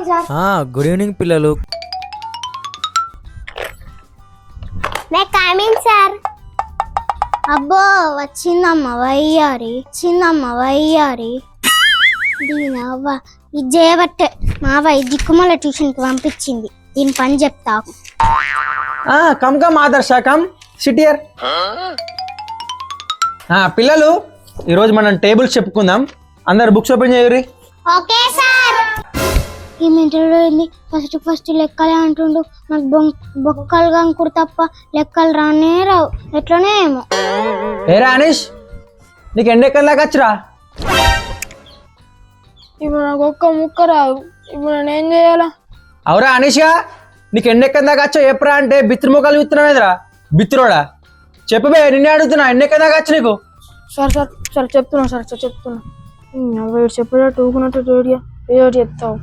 Morning sir. Good evening పిల్లలు. May coming sir. అబ్బో వచ్చిందమ్మా వయ్యారి దీనవ్వ ఇది చేయబట్టే మావ ఈ దిక్కుమల ట్యూషన్కి పంపించింది. దీని పని చెప్తా. కమ్ ఆదర్శ కమ్ సిటియర్. పిల్లలు ఈరోజు మనం టేబుల్స్ చెప్పుకుందాం. అందరు బుక్స్ ఓపెన్ చేయరు. Okay sir. ఈ మెంటల్ ఏంది ఫస్ట్ లెక్కలే అంటుండు. నాకు బొక్కలు కంకుడు తప్ప లెక్కలు రానే రావు. ఎట్లనే ఏమో. ఏరా అనీష్, నీకు ఎండెక్కల దాకా వచ్చరా? ఇప్పుడు నాకు ఒక్క ముక్క రాదు. ఇప్పుడు నేను ఏం చేయాలా? అవురా అనీష్గా, నీకు ఎండెక్కల దాకా వచ్చా చెప్పరా అంటే బిత్తిరి మొక్కలు చూస్తున్నావేదిరా బిత్తిరోడా? చెప్పబే, నిన్నే అడుగుతున్నా. ఎండెక్కల దాకా వచ్చి నీకు? సార్ చెప్తున్నా. వీడు చెప్పేటట్టు ఊకున్నట్టు రేడియో ఏదో చెప్తావు.